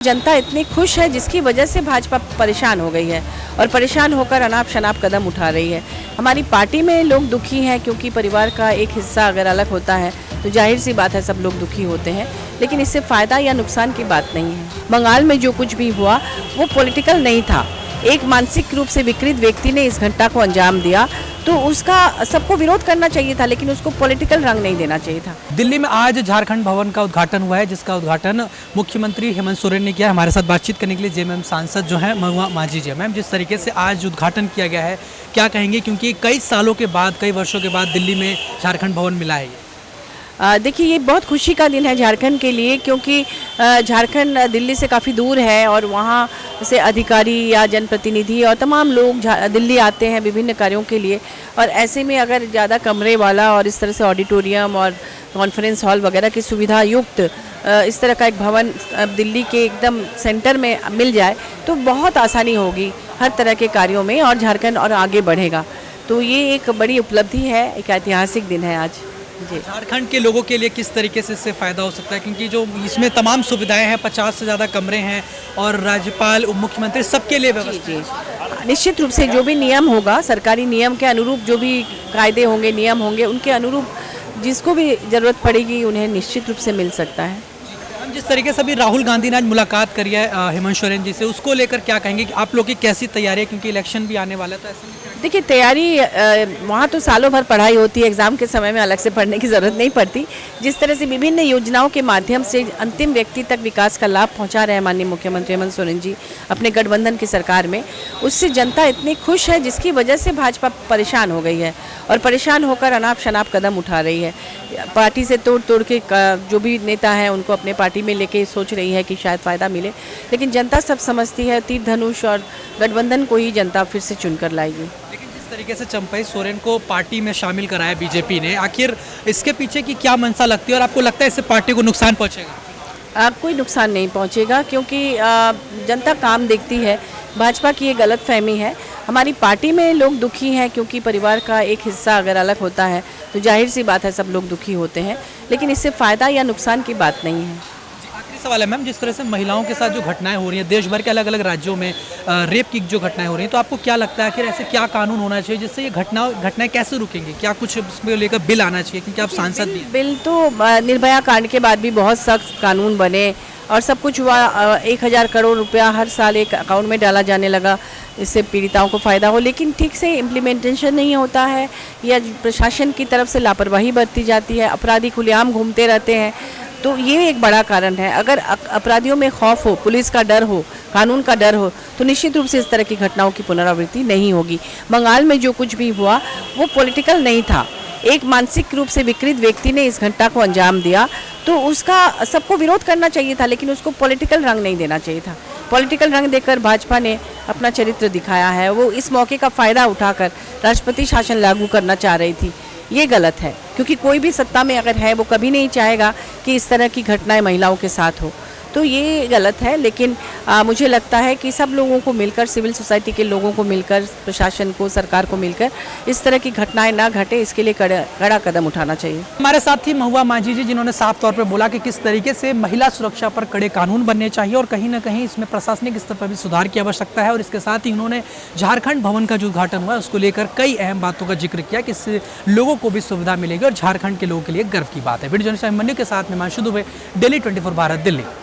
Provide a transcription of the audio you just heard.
जनता इतनी खुश है जिसकी वजह से भाजपा परेशान हो गई है और परेशान होकर अनाप शनाप कदम उठा रही है। हमारी पार्टी में लोग दुखी हैं क्योंकि परिवार का एक हिस्सा अगर अलग होता है तो जाहिर सी बात है सब लोग दुखी होते हैं, लेकिन इससे फ़ायदा या नुकसान की बात नहीं है। बंगाल में जो कुछ भी हुआ वो पॉलिटिकल नहीं था। एक मानसिक रूप से विकृत व्यक्ति ने इस घटना को अंजाम दिया तो उसका सबको विरोध करना चाहिए था, लेकिन उसको पॉलिटिकल रंग नहीं देना चाहिए था। दिल्ली में आज झारखंड भवन का उद्घाटन हुआ है, जिसका उद्घाटन मुख्यमंत्री हेमंत सोरेन ने किया। हमारे साथ बातचीत करने के लिए जेएमएम सांसद जो हैं महुआ मांझी जी। मैम, जिस तरीके से आज उद्घाटन किया गया है क्या कहेंगे, क्योंकि कई सालों के बाद, कई वर्षों के बाद दिल्ली में झारखंड भवन मिला है। देखिए, ये बहुत खुशी का दिन है झारखंड के लिए, क्योंकि झारखंड दिल्ली से काफ़ी दूर है और वहाँ से अधिकारी या जनप्रतिनिधि और तमाम लोग दिल्ली आते हैं विभिन्न कार्यों के लिए। और ऐसे में अगर ज़्यादा कमरे वाला और इस तरह से ऑडिटोरियम और कॉन्फ्रेंस हॉल वगैरह की सुविधा युक्त इस तरह का एक भवन दिल्ली के एकदम सेंटर में मिल जाए तो बहुत आसानी होगी हर तरह के कार्यों में और झारखंड और आगे बढ़ेगा। तो ये एक बड़ी उपलब्धि है, एक ऐतिहासिक दिन है आज। झारखंड के लोगों के लिए किस तरीके से इससे फ़ायदा हो सकता है, क्योंकि जो इसमें तमाम सुविधाएं हैं, 50 से ज़्यादा कमरे हैं और राज्यपाल, उप मुख्यमंत्री सबके लिए व्यवस्था। निश्चित रूप से जो भी नियम होगा, सरकारी नियम के अनुरूप जो भी कायदे होंगे, नियम होंगे, उनके अनुरूप जिसको भी ज़रूरत पड़ेगी उन्हें निश्चित रूप से मिल सकता है। जिस तरीके से अभी राहुल गांधी ने आज मुलाकात करी है हेमंत सोरेन जी से, उसको लेकर क्या कहेंगे कि आप लोग की कैसी तैयारी है, क्योंकि इलेक्शन भी आने वाला है। तो ऐसे देखिए, तैयारी वहाँ तो सालों भर पढ़ाई होती है, एग्ज़ाम के समय में अलग से पढ़ने की ज़रूरत नहीं पड़ती। जिस तरह से विभिन्न योजनाओं के माध्यम से अंतिम व्यक्ति तक विकास का लाभ पहुँचा रहे हैं माननीय मुख्यमंत्री हेमंत सोरेन जी अपने गठबंधन की सरकार में, उससे जनता इतनी खुश है जिसकी वजह से भाजपा परेशान हो गई है और परेशान होकर अनाप शनाप कदम उठा रही है। पार्टी से तोड़ तोड़ के जो भी नेता हैं उनको अपने पार्टी में लेके सोच रही है कि शायद फ़ायदा मिले, लेकिन जनता सब समझती है, तीर धनुष और गठबंधन को ही जनता फिर से चुनकर लाएगी। तरीके से चंपई सोरेन को पार्टी में शामिल कराया बीजेपी ने, आखिर इसके पीछे की क्या मंशा लगती है और आपको लगता है इससे पार्टी को नुकसान पहुंचेगा? कोई नुकसान नहीं पहुंचेगा, क्योंकि जनता काम देखती है। भाजपा की ये गलत फहमी है। हमारी पार्टी में लोग दुखी हैं क्योंकि परिवार का एक हिस्सा अगर अलग होता है तो जाहिर सी बात है सब लोग दुखी होते हैं, लेकिन इससे फ़ायदा या नुकसान की बात नहीं है। सवाल है मैम, जिस तरह से महिलाओं के साथ जो घटनाएं हो रही हैं देश भर के अलग अलग राज्यों में, रेप की जो घटनाएं हो रही हैं, तो आपको क्या लगता है आखिर ऐसे क्या कानून होना चाहिए जिससे ये घटनाएं कैसे रुकेंगी? क्या कुछ इसमें लेकर बिल आना चाहिए, क्योंकि आप सांसद भी? बिल तो निर्भया कांड के बाद भी बहुत सख्त कानून बने और सब कुछ हुआ। 1000 करोड़ रुपया हर साल एक अकाउंट में डाला जाने लगा, इससे पीड़िताओं को फ़ायदा हो, लेकिन ठीक से इम्प्लीमेंटेशन नहीं होता है या प्रशासन की तरफ से लापरवाही बरती जाती है। अपराधी खुलेआम घूमते रहते हैं, तो ये एक बड़ा कारण है। अगर अपराधियों में खौफ हो, पुलिस का डर हो, कानून का डर हो, तो निश्चित रूप से इस तरह की घटनाओं की पुनरावृत्ति नहीं होगी। बंगाल में जो कुछ भी हुआ वो पॉलिटिकल नहीं था। एक मानसिक रूप से विकृत व्यक्ति ने इस घटना को अंजाम दिया तो उसका सबको विरोध करना चाहिए था, लेकिन उसको पॉलिटिकल रंग नहीं देना चाहिए था। पॉलिटिकल रंग देकर भाजपा ने अपना चरित्र दिखाया है। वो इस मौके का फ़ायदा उठाकर राष्ट्रपति शासन लागू करना चाह रही थी। ये गलत है, क्योंकि कोई भी सत्ता में अगर है वो कभी नहीं चाहेगा कि इस तरह की घटनाएं महिलाओं के साथ हो। तो ये गलत है, लेकिन मुझे लगता है कि सब लोगों को मिलकर, सिविल सोसाइटी के लोगों को मिलकर, प्रशासन को, सरकार को मिलकर इस तरह की घटनाएं ना घटे, इसके लिए कड़ा कदम उठाना चाहिए। हमारे साथ थी महुआ मांझी जी, जिन्होंने साफ तौर पर बोला कि किस तरीके से महिला सुरक्षा पर कड़े कानून बनने चाहिए और कहीं ना कहीं इसमें प्रशासनिक स्तर पर भी सुधार की आवश्यकता है। और इसके साथ ही उन्होंने झारखंड भवन का जो उद्घाटन हुआ उसको लेकर कई अहम बातों का जिक्र किया कि इससे लोगों को भी सुविधा मिलेगी और झारखंड के लोगों के लिए गर्व की बात है। वीडियो जर्नलिस्ट अभिमन्यु के साथ में हिमांशु दुबे, डेली 24 भारत, दिल्ली।